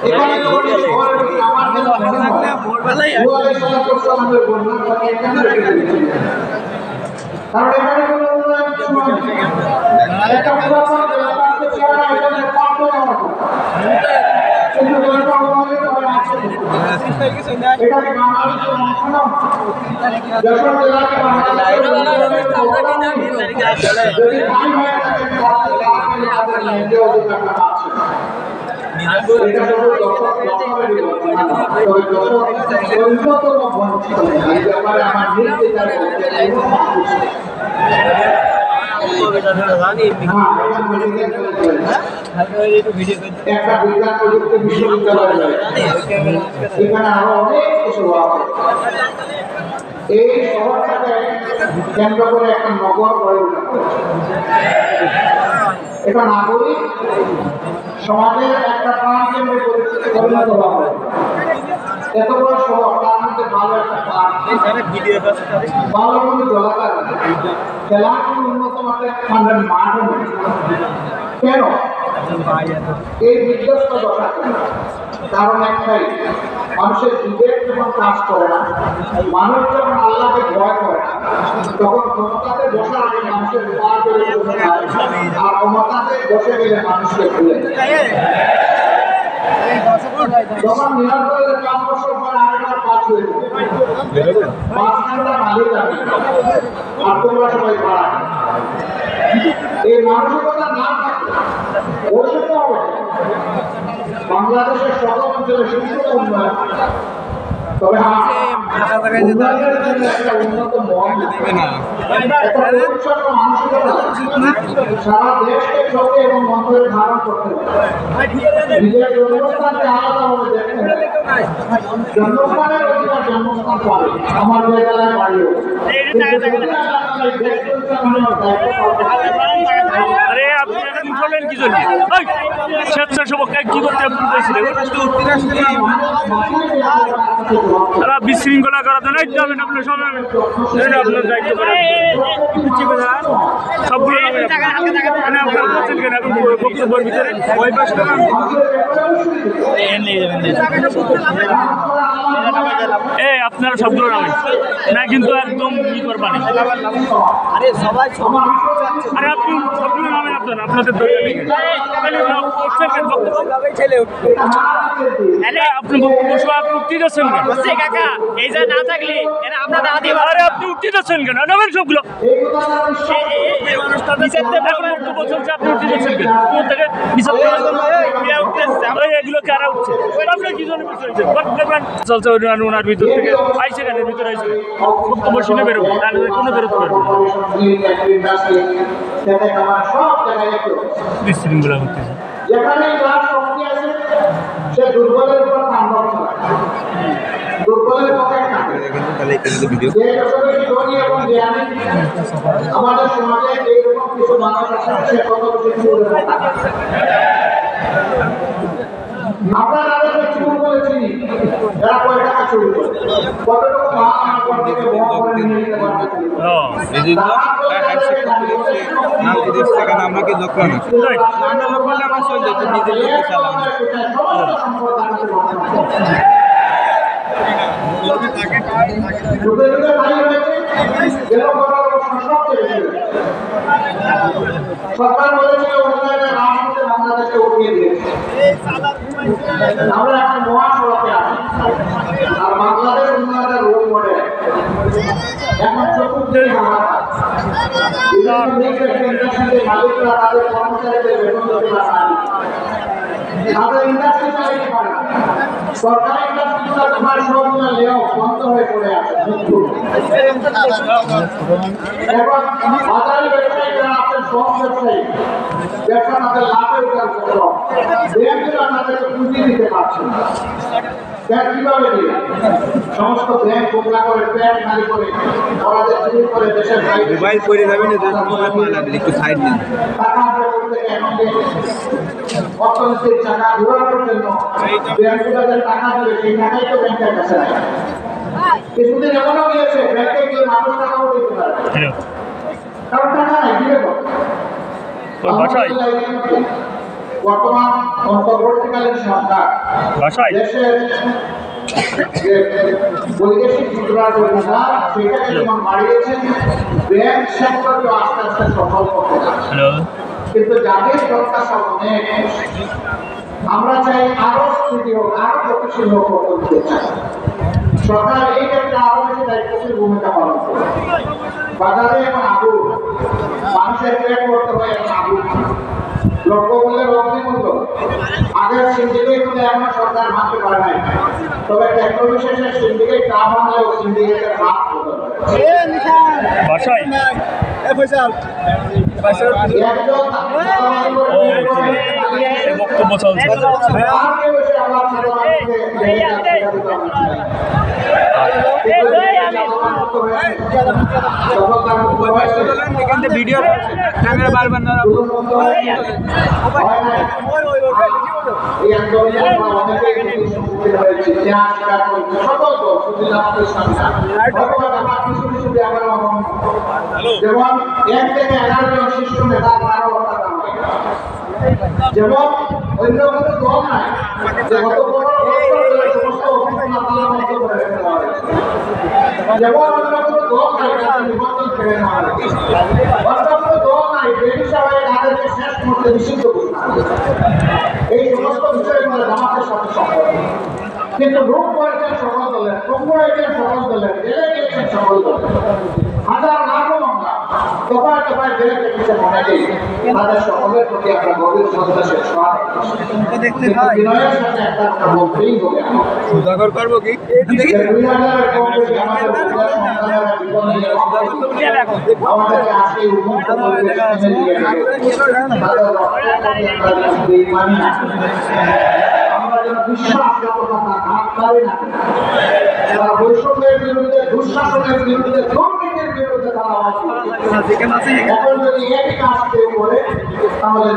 এখানে ভোরবেলায় কারণ এখানে কোনো উন্নয়ন কিছু নয়। একটা পুরাতন এলাকা আছে, এখানে পাম্প দেওয়া কিন্তু এলাকা উন্নয়ন করা আছে। এটা কি বাংলাদেশের অংশ না? যশোর জেলাকে বাংলাদেশের যদি ভাই ভাই থাকেন তাদের ন্যায্য অধিকারটা পাচ্ছে। এটা শুধু যশোর বঞ্চিত এই ব্যাপারে আমার নির্দেশিত একটা বিজ্ঞান প্রযুক্তি বিশ্ববিদ্যালয় এখানে আরো অনেক কিছু এই শহরটাকে কেন্দ্র করে একটা নগর গড়ে উঠেছে। এটা নাগরিক সমাজের একটা প্রাণ কেন্দ্রে পরিণত হবে। এত বড় শহর, তার মধ্যে ভালো একটা পার্ক, ভালো মতো জলাধার, খেলার কোনো উন্নত মাত্রার ঠান্ডার মাঠও নেই। কেন এই বিধ্বস্ত দশা? কারণ একটাই, মানুষের বিবেক যখন কাজ করে না, মানুষ যখন আল্লাহকে ভয় করে না, তখন ক্ষমতাতে বসার আগে মানুষের পা করে আর ক্ষমতাতে বসে গেলে মানুষকে ভুলে যখন নিরন্তর 5 বছর পর আরেকবার পাঁচ হয়ে যাবে, 5 ঘন্টা মালিক যাবে আর তোমরা সবাই ভাড়া। এই মানসিকতা না থাকে ওই সময় হবে বাংলাদেশের সকল অঞ্চলে শিল্প উন্নয়ন। তবে উন্নত মন সারা দেশকে চোখে এবং মন্ত্রে ধারণ করতে হবে। নিজের জন্মস্থানকে আলাদাভাবে দেখতে হবে। জন্মস্থানের অধিকার জন্মস্থান পাবে, আমার জায়গায় বাড়িও। আরে আপনি এখন চলেন কি জন্য? স্বেচ্ছাসেবককে কি করতে আপনি বলছিলেন? তারা বিশৃঙ্খলা করার জন্য যাবেন আপনার সবাই আপনার দায়িত্ব করেন সবগুলো আপনার বলছেন কেন এখন বক্তব্যের ভিতরে আপনারা সবগুলো নামেন না কিন্তু একদম ই করবেন। আরে সবাই আরে আপনি সবগুলো নামেন আপনাদের আপনি উঠতে যাচ্ছেন কেন? কাকা এই যে না থাকলে আপনার আরে আপনি উঠতে যাচ্ছেন কেন? নেবেন সবগুলো আপনি উঠতে যাচ্ছেন কেন? থেকে এগুলো কারা উঠছে আপনার কি জন্য চলছে ওনার ভিতর থেকে আইসে কেন ভিতরে আইসে বক্তব্য শুনে বেরোবো তাহলে কোনো বেরোতে পারবো বিশৃঙ্খলা করতেছে। যেখানে যার শক্তি আছে সে দুর্বলের উপর তাণ্ডব চালায়, দুর্বলের পক্ষে আমাদের সমাজে এইরকম কিছু মানুষ আছে সে কত কিছু আমরা তাদেরকে চুরি করেছি, যারা কয় টাকা চুরি করে কতটুকু মা আমার ঘর থেকে বহন করে নিয়ে যেতে পারবে আমরা কি লক্ষ্য না আমরা লক্ষ্য করলে আমার চলছে তো নিজের লোককে চালাম সরকার বলেছিল উন্নয়নের রাষ্ট্রকে বাংলাদেশকে উঠিয়ে দিয়েছে। আমরা এখন মহাসড়কে আছি আর বাংলাদেশ উন্নয়নের রোল মডেল এখন চতুর্দিকে মালিকরা তাদের কর্মচারীদের বেতন দিতে পারে, তাদের ইন্ডাস্ট্রি চালাতে পারে। সরকারি ইন্ডাস্ট্রিগুলো তোমার সবগুলো লেও বন্ধ হয়ে পড়ে আছে। এখন বাজারে ব্যবসায়ী যারা আছেন সব ব্যবসায়ী ব্যবসা তাদের লাভের উঠার জন্য ব্যাংকগুলো তাদেরকে পুঁজি দিতে পারছে না। ব্যাংক কিভাবে দিবে? সমস্ত ব্যাংক কোবলা করে প্যাট নারী করে ওরাদের চুরি করে দেশের মোবাইল করে যাবেন একটু সাইড দিন টাকা অর্থনীতির টাকা ঘোরানোর জন্য ব্যাংকগুলোদের টাকা দেবে, সেই টাকাই তো ব্যাংকের কাছে রাখে। কিছুদিন এমনও গিয়েছে ব্যাংকে গিয়ে মানুষ টাকাও দিতে পারে কারণ টাকা নাই দিবে বর্তমান অন্তর্বর্তীকালীন সরকার ভাষায় দেশের যে বৈদেশিক মুদ্রার পরিমাণ সেটাকে যেমন বাড়িয়েছেন, ব্যাংক সেক্টরকে আস্তে আস্তে সফল করতে যাচ্ছে। হ্যালো কিন্তু যাদের প্রত্যাশা অনেক, আমরা চাই আরো স্থিতি হোক, আরো গতিশীল হোক, করতে চাই। সরকার এই ক্ষেত্রে আরো বেশি দায়িত্বশীল ভূমিকা পালন করে। বাজারে এখন আগুন, মানুষের পেট করতে হয় এখন আগুন, দ্রব্যমূল্যের অগ্নিমূল্য আগের সিন্ডিকেট এমন সরকার ভাবতে পারে নাই। তবে ট্যাক্টর বিশেষে সিন্ডিকেট না ভাঙলেও সিন্ডিকেটের হাত বদল ভাষায় বক্তব্য চলছে। ভিডিও ক্যামেরা বারবার না যেমন 1 থেকে 11 জন শিশু নেতা যেমন অন্য কোনো দল নাই, যেমন অন্য কোনো দল নাই নিবন্ধন ছেড়ে নেওয়া হয়েছে, অন্য কোনো দল নাই বেশি তাদেরকে শেষ করতে নিষিদ্ধ ঘোষণা করেছে। এই সমস্ত বিষয়গুলো জামাতের সাথে সম্পর্ক, কিন্তু রূপ করেছেন সকল দলের, পঙ্গু হয়েছেন সকল দলের, জেলে গিয়েছেন সকল দলের, হাজার লাখো মামলা দফায় দফায় জেলে থেকেছেন অনেকেই। তাদের সকলের প্রতি আমরা গভীর শ্রদ্ধা শেষ বিনয়ের সাথে একটা কথা বলতেই হবে। সুধাকর করবো কি 2000-এর কম বেশি আমাদের পরিবার সন্তানেরা জীবন দিয়ে আমাদেরকে আজকে উন্নত পরিবেশ এনে দিয়ে গেছে। তাদের রক্তের প্রতি আমরা যেন বেঈমানি না করি, আমরা যেন বিশ্বাসঘাতকতা না করি না, তারা বৈষম্যের বিরুদ্ধে, দুঃশাসনের বিরুদ্ধে, দুর্নীতির বিরুদ্ধে তারা আওয়াজ তুলে। এখন যদি একই কাজ কেউ করে তাহলে